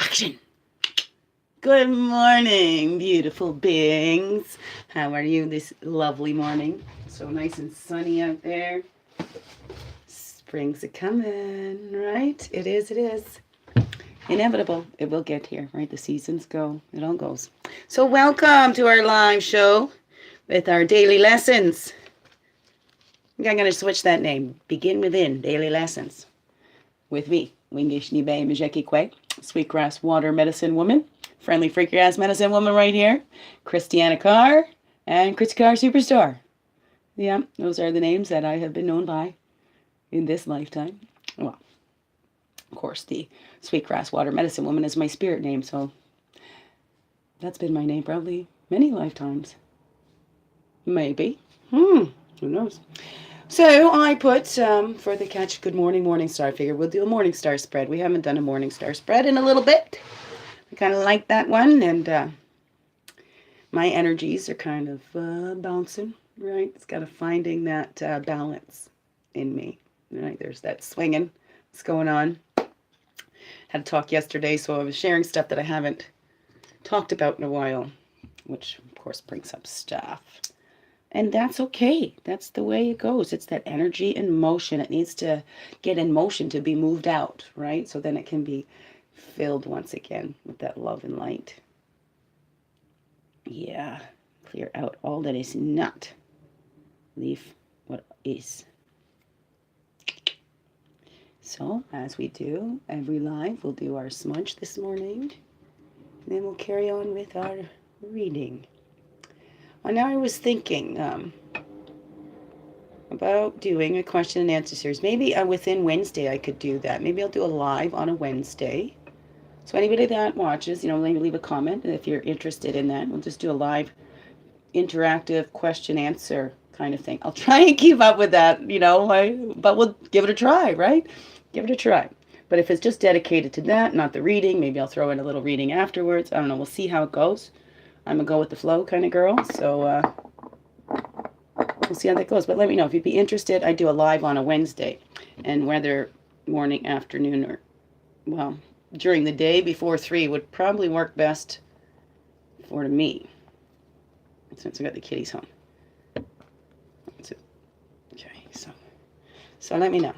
Action. Good morning, beautiful beings. How are you this lovely morning? So nice and sunny out there. Spring's a coming, right? It is, it is. Inevitable. It will get here, right? The seasons go. It all goes. So welcome to our live show with our daily lessons. I think I'm going to switch that name. Begin Within Daily Lessons. With me, Wingish Nibe Mijeki Kwe, Sweetgrass Water Medicine Woman, Friendly Freaky Ass Medicine Woman right here, Christiana Carr, and Chris Carr Superstar. Yeah, those are the names that I have been known by in this lifetime. Well, of course, the Sweetgrass Water Medicine Woman is my spirit name, so that's been my name probably many lifetimes. Maybe. Who knows? So I put for the Catch Good Morning Morningstar. I figured we'll do a Morningstar spread. We haven't done a Morningstar spread in a little bit. I kind of like that one, and my energies are kind of bouncing, right? It's got a finding that balance in me, right? There's that swinging that's going on. Had a talk yesterday, so I was sharing stuff that I haven't talked about in a while, which of course brings up stuff. And that's okay. That's the way it goes. It's that energy in motion. It needs to get in motion to be moved out, right? So then it can be filled once again with that love and light. Yeah. Clear out all that is not. Leave what is. So, as we do every live, we'll do our smudge this morning. And then we'll carry on with our reading. Well, now I was thinking about doing a question and answer series. Maybe within Wednesday I could do that. Maybe I'll do a live on a Wednesday. So anybody that watches, maybe leave a comment if you're interested in that. We'll just do a live interactive question answer kind of thing. I'll try and keep up with that, but we'll give it a try, right? Give it a try. But if it's just dedicated to that, not the reading, maybe I'll throw in a little reading afterwards. I don't know. We'll see how it goes. I'm a go with the flow kind of girl, so we'll see how that goes. But let me know if you'd be interested. I do a live on a Wednesday, and whether morning, afternoon, or, well, during the day before 3 would probably work best for me, since I got the kitties home. Okay, so let me know.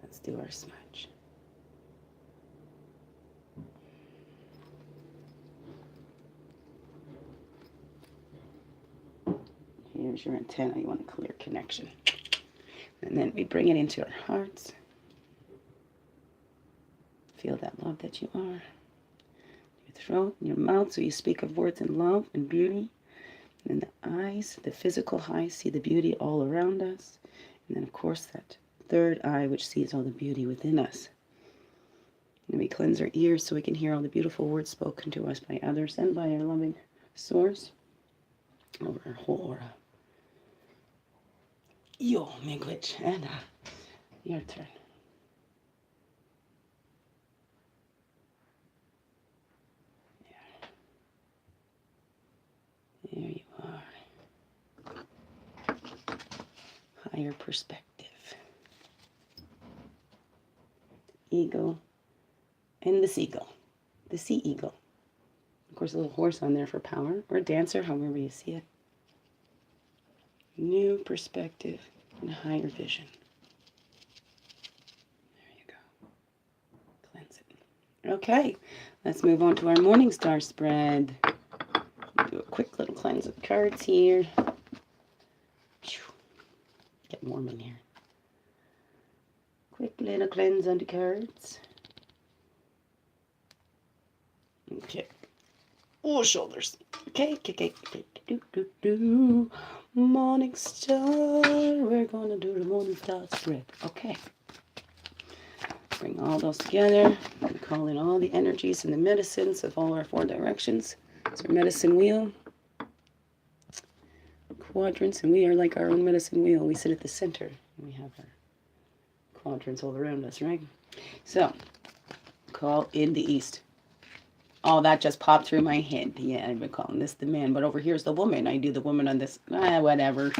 Let's do our smudge. Here's your antenna. You want a clear connection. And then we bring it into our hearts. Feel that love that you are. Your throat and your mouth, so you speak of words in love and beauty. And then the eyes, the physical eyes, see the beauty all around us. And then, of course, that third eye, which sees all the beauty within us. And we cleanse our ears so we can hear all the beautiful words spoken to us by others and by our loving source over our whole aura. Yo, Miigwech, and your turn. There you are. Higher perspective. Eagle and the seagull. The sea eagle. Of course, a little horse on there for power, or a dancer, however you see it. New perspective and higher vision. There you go. Cleanse it. Okay, let's move on to our Morningstar spread. Do a quick little cleanse of cards here. Get warm in here. Quick little cleanse on the cards. Okay. Oh, shoulders. Okay. Morningstar. We're going to do the Morningstar spread. Okay. Bring all those together. We call in all the energies and the medicines of all our 4 directions. It's our medicine wheel. Quadrants, and we are like our own medicine wheel. We sit at the center, and we have our quadrants all around us, right? So, call in the east. Oh, that just popped through my head. Yeah, I've been calling this the man, but over here's the woman. I do the woman on this. Whatever.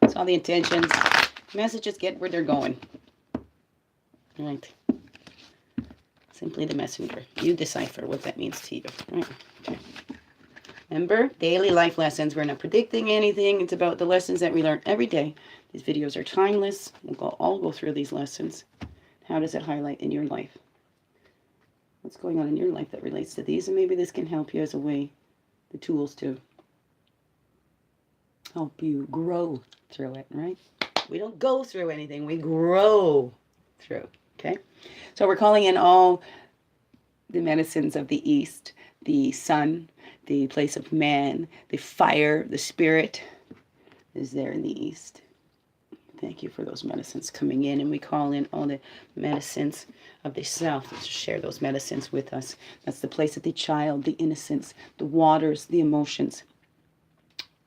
It's all the intentions. Messages get where they're going. Right. Simply the messenger. You decipher what that means to you. Right? Okay. Remember, daily life lessons. We're not predicting anything. It's about the lessons that we learn every day. These videos are timeless. We'll all go through these lessons. How does it highlight in your life? What's going on in your life that relates to these? And maybe this can help you as a way, the tools to help you grow through it, right? We don't go through anything. We grow through, okay? So we're calling in all the medicines of the East, the sun, the place of man, the fire, the spirit is there in the East. Thank you for those medicines coming in, and we call in all the medicines of the South to share those medicines with us. That's the place of the child, the innocence, the waters, the emotions.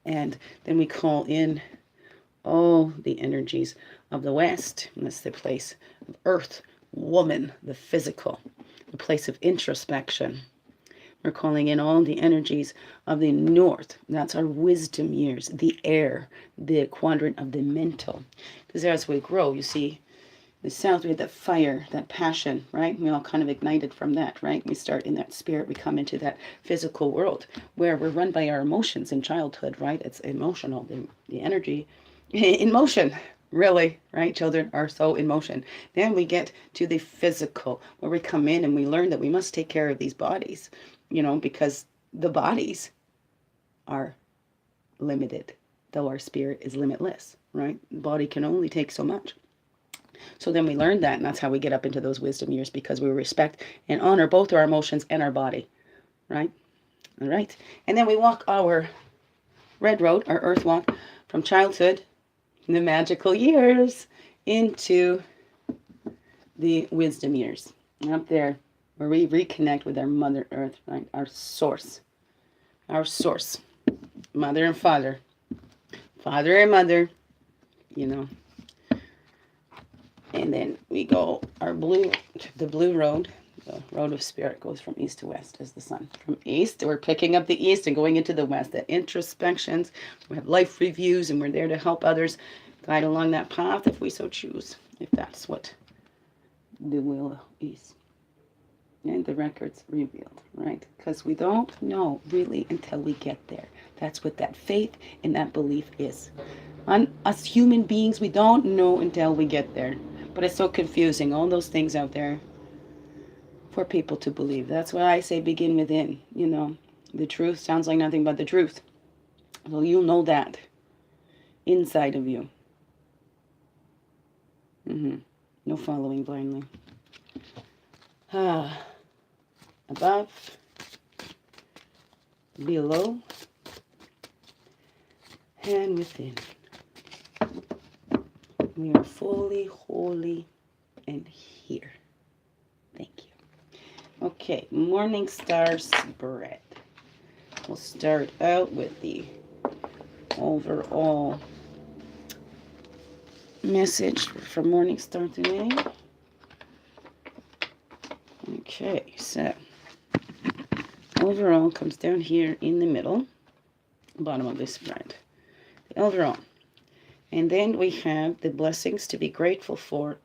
And then we call in all the energies of the West, and that's the place of earth, woman, the physical, the place of introspection. We're calling in all the energies of the North. That's our wisdom years, the air, the quadrant of the mental. Because as we grow, you see, the South, we had that fire, that passion, right? We all kind of ignited from that, right? We start in that spirit, we come into that physical world where we're run by our emotions in childhood, right? It's emotional, the energy in motion. Really, right? Children are so in motion. Then we get to the physical, where we come in and we learn that we must take care of these bodies, because the bodies are limited, though our spirit is limitless, right? The body can only take so much. So then we learn that, and that's how we get up into those wisdom years, because we respect and honor both our emotions and our body, right? All right. And then we walk our red road, our earth walk, from childhood, the magical years, into the wisdom years. Up there, where we reconnect with our Mother Earth, right? Our source. Our source. Mother and father. Father and mother, And then we go the blue road. The road of spirit goes from east to west as the sun. From east, we're picking up the east and going into the west. The introspections, we have life reviews, and we're there to help others guide along that path if we so choose, if that's what the will is. And the records revealed, right? Because we don't know really until we get there. That's what that faith and that belief is. On us human beings, we don't know until we get there. But it's so confusing, all those things out there for people to believe. That's why I say begin within. The truth sounds like nothing but the truth. So you'll know that inside of you. No following blindly. Above, below, and within. We are fully, wholly, and here. Thank you. Okay, Morning Star spread. We'll start out with the overall message for Morning Star today. Okay, so overall comes down here in the middle, bottom of this spread. The overall. And then we have the blessings to be grateful for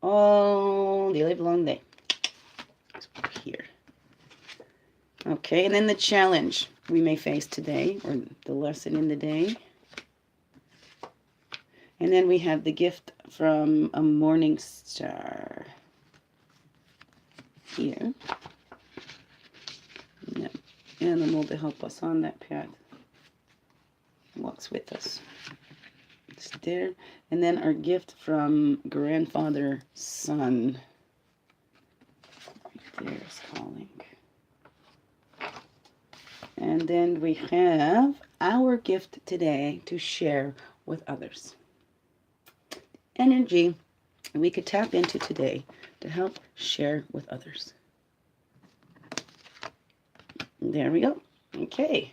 all the live long day. Here. Okay, and then the challenge we may face today, or the lesson in the day. And then we have the gift from a morning star. Here. Animal to help us on that path. Walks with us. It's there. And then our gift from grandfather sun. Right there's calling. And then we have our gift today to share with others. Energy we could tap into today to help share with others. There we go. Okay.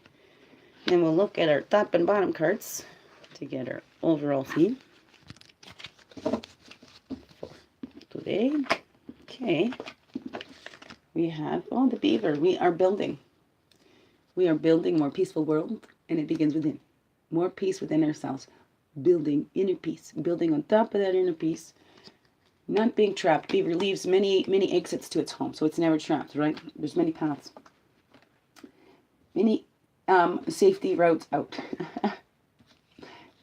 Then we'll look at our top and bottom cards to get our overall theme for today. Okay. We have, the beaver. We are building. We are building a more peaceful world, and it begins within. More peace within ourselves. Building inner peace. Building on top of that inner peace. Not being trapped. Beaver leaves many, many exits to its home, so it's never trapped, right? There's many paths. Many safety routes out.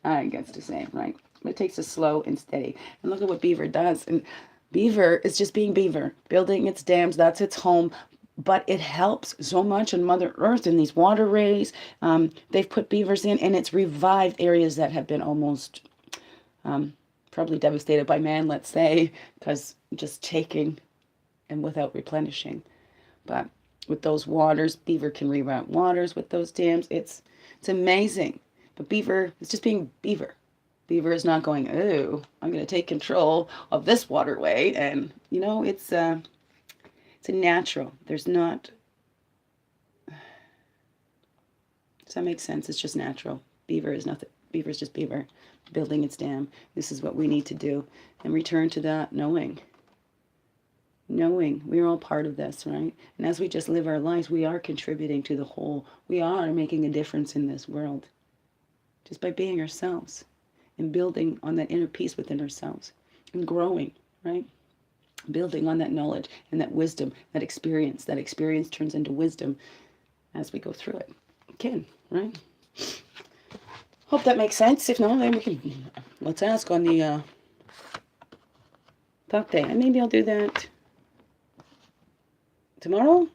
I guess to say, right? It takes a slow and steady. And look at what beaver does. And beaver is just being beaver, building its dams. That's its home. But it helps so much on Mother Earth in these waterways. They've put beavers in, and it's revived areas that have been almost probably devastated by man, let's say, because just taking and without replenishing. But with those waters, beaver can reroute waters with those dams. It's amazing. But beaver is just being beaver. Beaver is not going, oh, I'm going to take control of this waterway. And, you know, it's a natural. There's not, does that make sense? It's just natural. Beaver is nothing. Beaver is just beaver, building its dam. This is what we need to do. And return to that knowing we're all part of this, right? And as we just live our lives, we are contributing to the whole. We are making a difference in this world just by being ourselves and building on that inner peace within ourselves and growing, right? Building on that knowledge and that wisdom, that experience. That experience turns into wisdom as we go through it. Again, right? Hope that makes sense. If not, then we can, let's ask on the thought day. And maybe I'll do that tomorrow.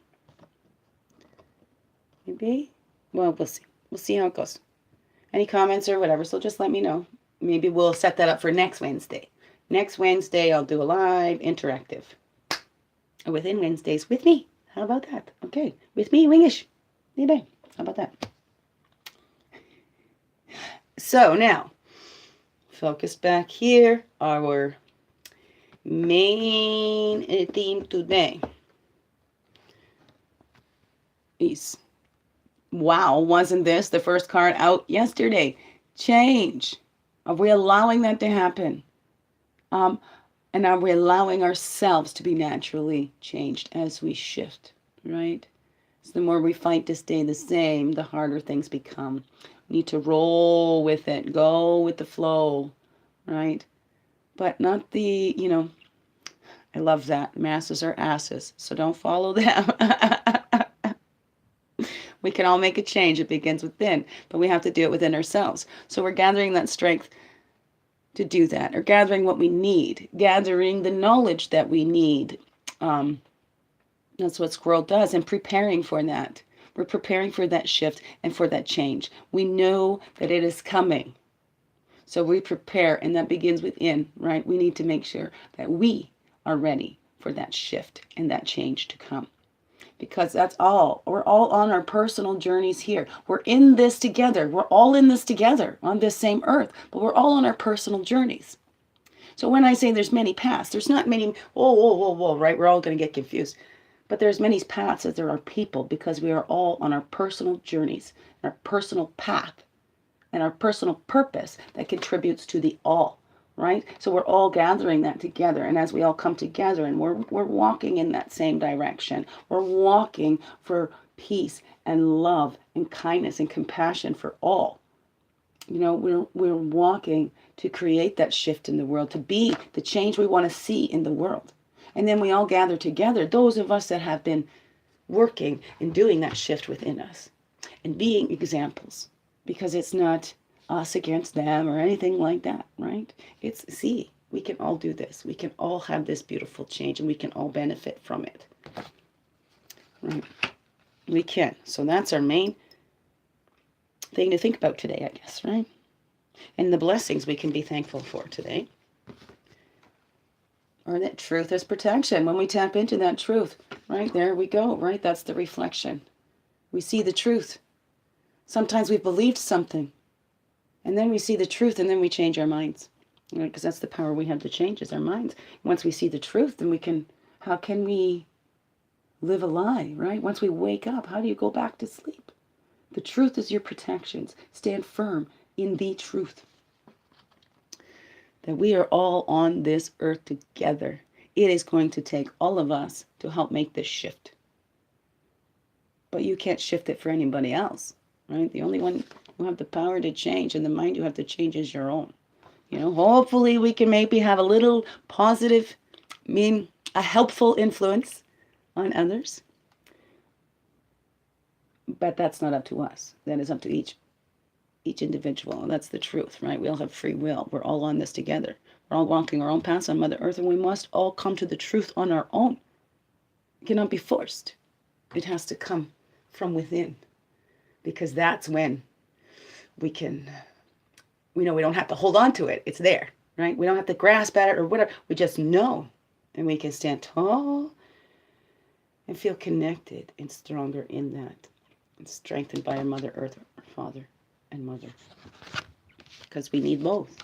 Maybe. Well, we'll see. We'll see how it goes. Any comments or whatever, so just let me know. Maybe we'll set that up for next Wednesday. Next Wednesday, I'll do a live interactive. Within Wednesdays with me. How about that? Okay. With me, Wingish. Maybe. How about that? So now, focus back here. Our main theme today is, wow, wasn't this the first card out yesterday? Change. Are we allowing that to happen? And are we allowing ourselves to be naturally changed as we shift, right? So the more we fight to stay the same, the harder things become. We need to roll with it, go with the flow, right? But not the, you know, I love that. Masses are asses, so don't follow them. We can all make a change. It begins within, but we have to do it within ourselves. So we're gathering that strength to do that, or gathering what we need, gathering the knowledge that we need. That's what Squirrel does, and preparing for that. We're preparing for that shift and for that change. We know that it is coming. So we prepare, and that begins within, right? We need to make sure that we are ready for that shift and that change to come. Because that's all. We're all on our personal journeys here. We're in this together. We're all in this together on this same earth, but we're all on our personal journeys. So when I say there's many paths, there's not many, whoa, right? We're all going to get confused. But there's many paths as there are people, because we are all on our personal journeys, our personal path, and our personal purpose that contributes to the all, right? So we're all gathering that together. And as we all come together and we're walking in that same direction, we're walking for peace and love and kindness and compassion for all. You know, we're walking to create that shift in the world, to be the change we want to see in the world. And then we all gather together, those of us that have been working and doing that shift within us and being examples, because it's not us against them or anything like that, right? It's, see, we can all do this. We can all have this beautiful change, and we can all benefit from it. Right? We can. So that's our main thing to think about today, I guess, right? And the blessings we can be thankful for today. Or that truth is protection. When we tap into that truth, right, there we go, right? That's the reflection. We see the truth. Sometimes we've believed something, and then we see the truth, and then we change our minds. Right? Because that's the power we have to change, is our minds. Once we see the truth, then we can, how can we live a lie, right? Once we wake up, how do you go back to sleep? The truth is your protections. Stand firm in the truth. That we are all on this earth together. It is going to take all of us to help make this shift. But you can't shift it for anybody else, right? The only one who have the power to change and the mind you have to change is your own. You know, hopefully we can maybe have a little positive, a helpful influence on others. But that's not up to us. That is up to each individual. And that's the truth, right? We all have free will. We're all on this together. We're all walking our own paths on Mother Earth, and we must all come to the truth on our own. It cannot be forced. It has to come from within, because that's when we can, we don't have to hold on to it. It's there, right? We don't have to grasp at it or whatever. We just know, and we can stand tall and feel connected and stronger in that, and strengthened by our Mother Earth, our Father and Mother, because we need both.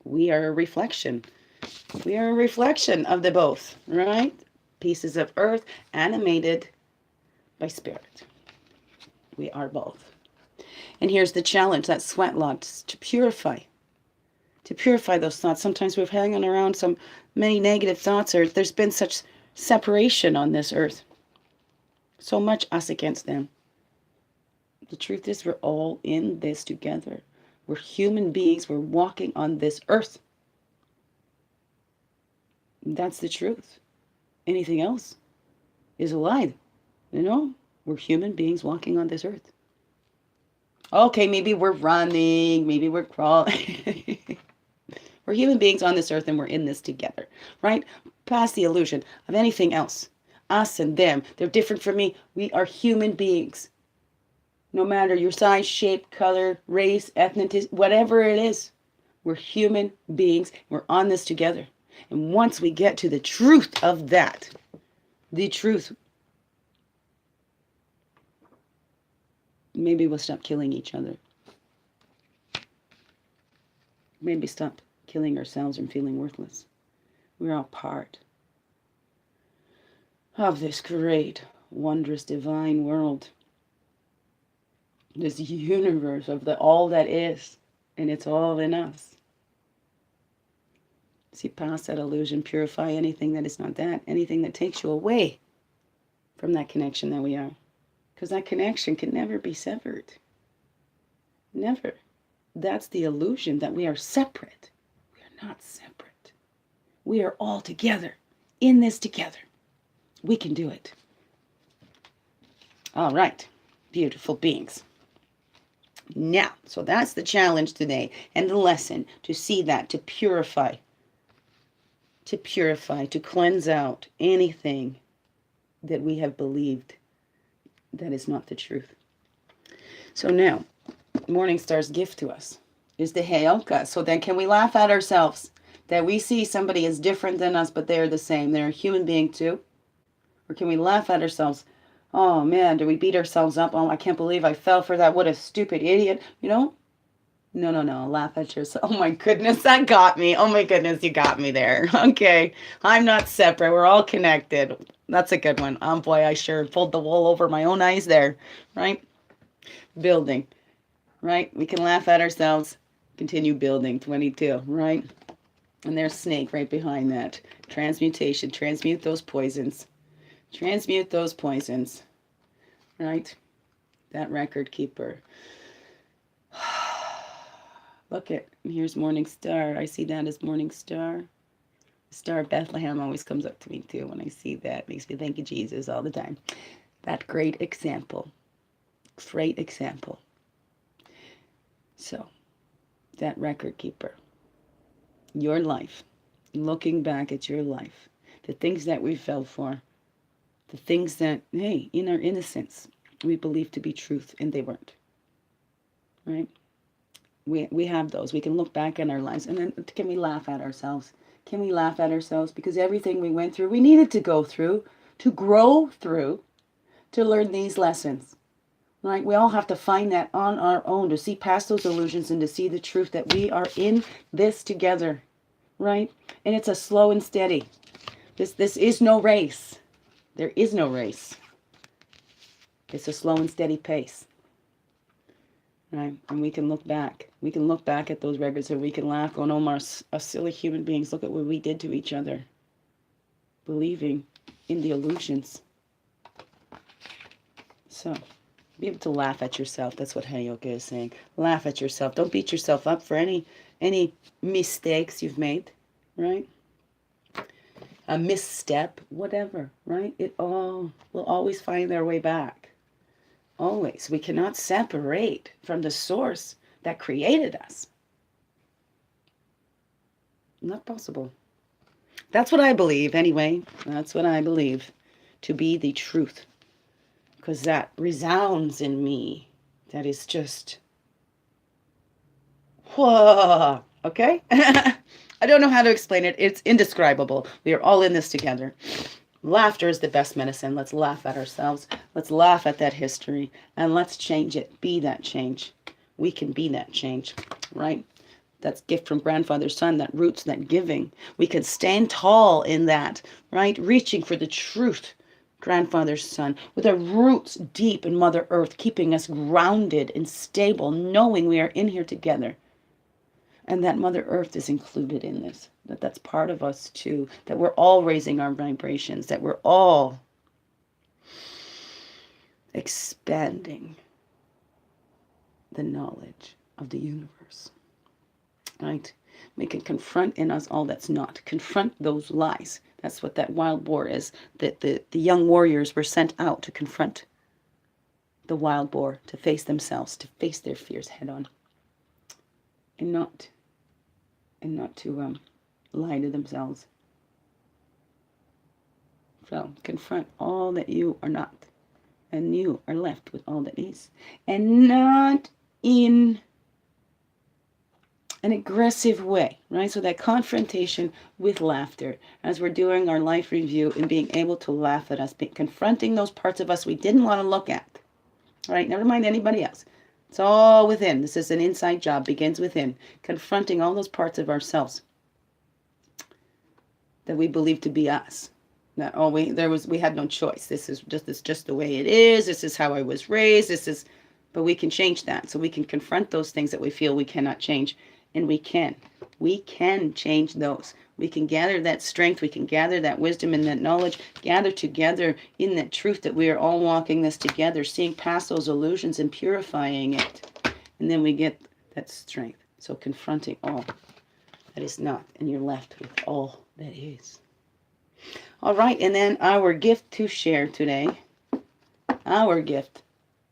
We are a reflection. We are a reflection of the both, right? Pieces of earth animated by spirit. We are both. And here's the challenge, that sweat lodge, to purify those thoughts. Sometimes we're hanging around so many negative thoughts, or there's been such separation on this earth. So much us against them. The truth is, we're all in this together. We're human beings. We're walking on this earth. That's the truth. Anything else is a lie. You know, we're human beings walking on this earth. Okay, maybe we're running, maybe we're crawling. We're human beings on this earth, and we're in this together, right? Past the illusion of anything else. Us and them. They're different from me. We are human beings. No matter your size, shape, color, race, ethnicity, whatever it is, we're human beings. We're on this together. And once we get to the truth of that, the truth, maybe we'll stop killing each other. Maybe stop killing ourselves and feeling worthless. We're all part of this great, wondrous, divine world. This universe of the all that is, and it's all in us. See past that illusion, purify anything that is not that, anything that takes you away from that connection that we are. Because that connection can never be severed. Never. That's the illusion that we are separate. We are not separate. We are all together, in this together. We can do it. All right, beautiful beings. Now, so that's the challenge today and the lesson, to see that, to purify, to cleanse out anything that we have believed that is not the truth. So now, Morningstar's gift to us is the Heyoka. So then can we laugh at ourselves that we see somebody as different than us, but they're the same? They're a human being too? Or can we laugh at ourselves? Oh man, do we beat ourselves up? Oh, I can't believe I fell for that. What a stupid idiot. You know? No. Laugh at yourself. Oh my goodness, that got me. Oh my goodness, you got me there. Okay. I'm not separate. We're all connected. That's a good one. Oh boy, I sure pulled the wool over my own eyes there. Right? Building. Right? We can laugh at ourselves. Continue building. 22. Right? And there's Snake right behind that. Transmutation. Transmute those poisons. Transmute those poisons. Right? That record keeper. Look at, here's Morning Star. I see that as Morning Star. The Star of Bethlehem always comes up to me too when I see that. Makes me thank you, Jesus, all the time. That great example. Great example. So, that record keeper. Your life. Looking back at your life. The things that we fell for. The things that, hey, in our innocence, we believed to be truth, and they weren't. Right? We have those. We can look back in our lives, and then can we laugh at ourselves? Can we laugh at ourselves? Because everything we went through, we needed to go through, to grow through, to learn these lessons. Right? We all have to find that on our own, to see past those illusions and to see the truth that we are in this together. Right? And it's a slow and steady. This is no race. There is no race. It's a slow and steady pace. Right? And we can look back. We can look back at those records and we can laugh, going, oh, my silly human beings, look at what we did to each other. Believing in the illusions. So, be able to laugh at yourself. That's what Heyoka is saying. Laugh at yourself. Don't beat yourself up for any mistakes you've made, right? A misstep, whatever, right? It all will always find their way back. Always. We cannot separate from the source that created us. Not possible. That's what I believe, anyway. That's what I believe to be the truth. Because that resounds in me. That is just, whoa, okay? I don't know how to explain it. It's indescribable. We are all in this together. Laughter is the best medicine. Let's laugh at ourselves. Let's laugh at that history. And let's change it. Be that change. We can be that change, right? That's gift from grandfather's son, that roots, that giving. We can stand tall in that, right? Reaching for the truth, grandfather's son, with our roots deep in Mother Earth, keeping us grounded and stable, knowing we are in here together. And that Mother Earth is included in this, that's part of us too, that we're all raising our vibrations, that we're all expanding the knowledge of the universe, right? We can confront in us all that's not. Confront those lies. That's what that wild boar is. That the young warriors were sent out to confront the wild boar, to face themselves, to face their fears head on. And not to lie to themselves. So confront all that you are not, and you are left with all that is, and not in an aggressive way, right? So that confrontation with laughter, as we're doing our life review and being able to laugh at us, confronting those parts of us we didn't want to look at, right? Never mind anybody else. It's all within. This is an inside job, begins within. Confronting all those parts of ourselves that we believe to be us. That we had no choice. This is just the way it is. This is how I was raised. But we can change that. So we can confront those things that we feel we cannot change. And we can change those. We can gather that strength. We can gather that wisdom and that knowledge, gather together in that truth that we are all walking this together, seeing past those illusions and purifying it. And then we get that strength. So confronting all that is not, and you're left with all that is. All right, and then our gift to share today, our gift,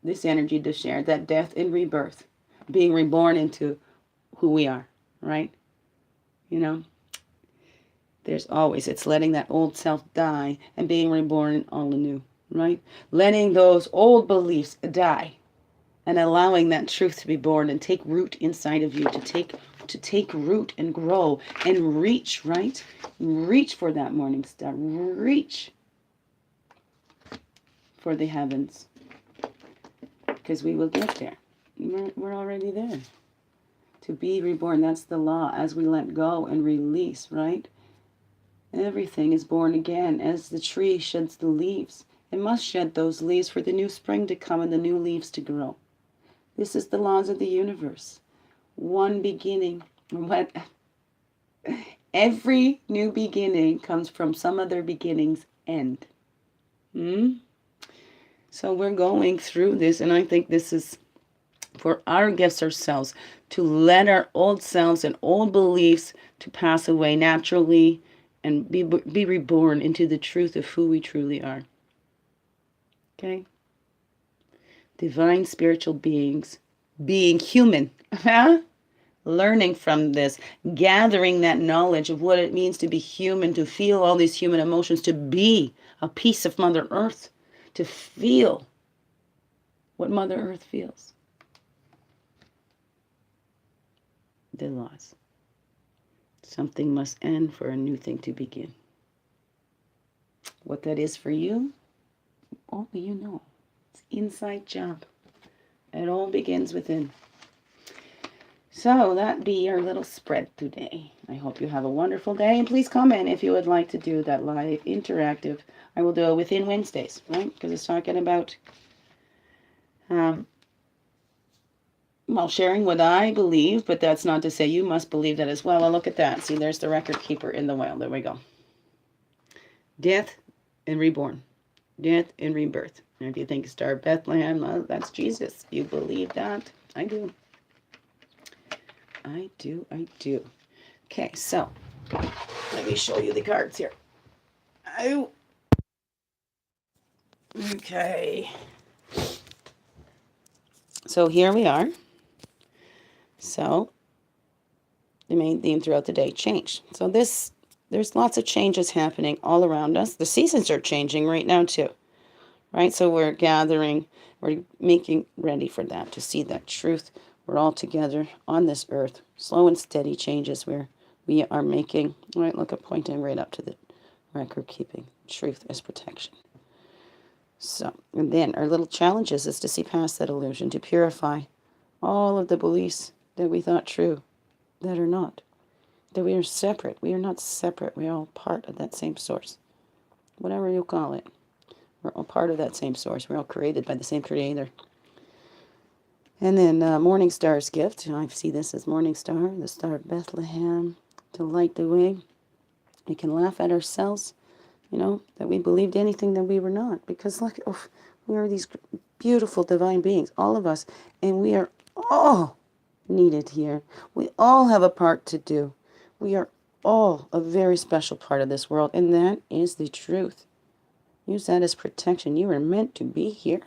this energy to share, that death and rebirth, being reborn into who we are, right? You know, there's always, it's letting that old self die and being reborn all anew, right? Letting those old beliefs die and allowing that truth to be born and take root inside of you, to take root and grow and reach, right? Reach for that morning star. Reach for the heavens, because we will get there. We're already there. To be reborn, that's the law. As we let go and release, right? Everything is born again. As the tree sheds the leaves, it must shed those leaves for the new spring to come and the new leaves to grow. This is the laws of the universe. One beginning. Every new beginning comes from some other beginning's end. So we're going through this, and I think this is for our gifts ourselves, to let our old selves and old beliefs to pass away naturally and be reborn into the truth of who we truly are. Okay? Divine spiritual beings, being human, learning from this, gathering that knowledge of what it means to be human, to feel all these human emotions, to be a piece of Mother Earth, to feel what Mother Earth feels. The laws. Something must end for a new thing to begin. What that is for you, only you know. It's inside job. It all begins within. So that be our little spread today. I hope you have a wonderful day. And please comment if you would like to do that live interactive. I will do it within Wednesdays, right? Because it's talking about sharing what I believe, but that's not to say you must believe that as well. Well, look at that. See, there's the record keeper in the whale. There we go. Death and reborn. Death and rebirth. And if you think Star of Bethlehem, well, that's Jesus. You believe that? I do. I do. I do. Okay, so let me show you the cards here. Oh. Okay. So here we are. So the main theme throughout the day, change. So there's lots of changes happening all around us. The seasons are changing right now too, right? So we're gathering, we're making ready for that, to see that truth. We're all together on this earth, slow and steady changes where we are making, right? Look at pointing right up to the record keeping. Truth as protection. So, and then our little challenges is to see past that illusion, to purify all of the beliefs that we thought true that are not. That we are separate. We are not separate. We are all part of that same source. Whatever you call it. We're all part of that same source. We're all created by the same creator. And then Morning Star's gift. I see this as Morning Star, the Star of Bethlehem, to light the way. We can laugh at ourselves, that we believed anything that we were not. Because look, we are these beautiful divine beings, all of us. And we are all needed here. We all have a part to do. We are all a very special part of this world. And that is the truth. Use that as protection. You are meant to be here.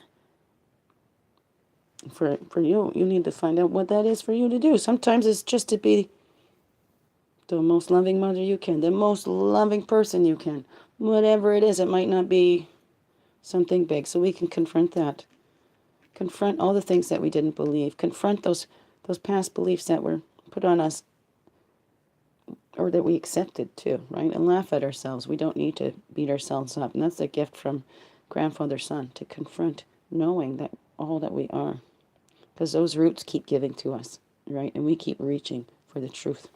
For you need to find out what that is for you to do. Sometimes it's just to be the most loving mother you can, the most loving person you can. Whatever it is, it might not be something big. So we can confront that. Confront all the things that we didn't believe. Confront those past beliefs that were put on us or that we accepted too, right? And laugh at ourselves. We don't need to beat ourselves up. And that's a gift from grandfather son, to confront knowing that all that we are. Because those roots keep giving to us, right? And we keep reaching for the truth.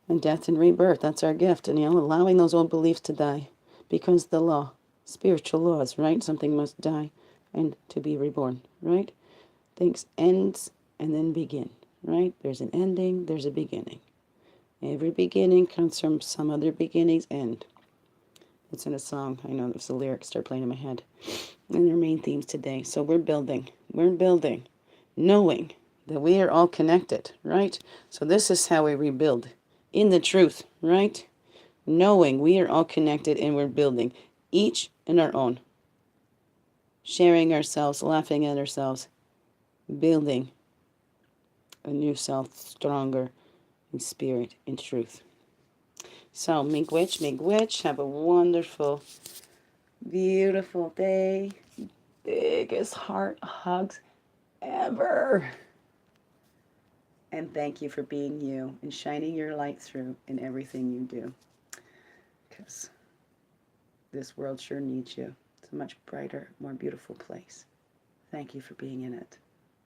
And death and rebirth, that's our gift. And allowing those old beliefs to die becomes the law. Spiritual laws, right? Something must die and to be reborn, right? Things ends and then begin, right? There's an ending, there's a beginning. Every beginning comes from some other beginning's end. It's in a song. I know there's the lyrics start playing in my head. And their main themes today. So we're building, knowing that we are all connected, right? So this is how we rebuild. In the truth, right? Knowing we are all connected and we're building, each in our own. Sharing ourselves, laughing at ourselves, building a new self, stronger in spirit, in truth. So, Miigwech, have a wonderful, beautiful day. Biggest heart hugs ever. And thank you for being you and shining your light through in everything you do. Because this world sure needs you. It's a much brighter, more beautiful place. Thank you for being in it.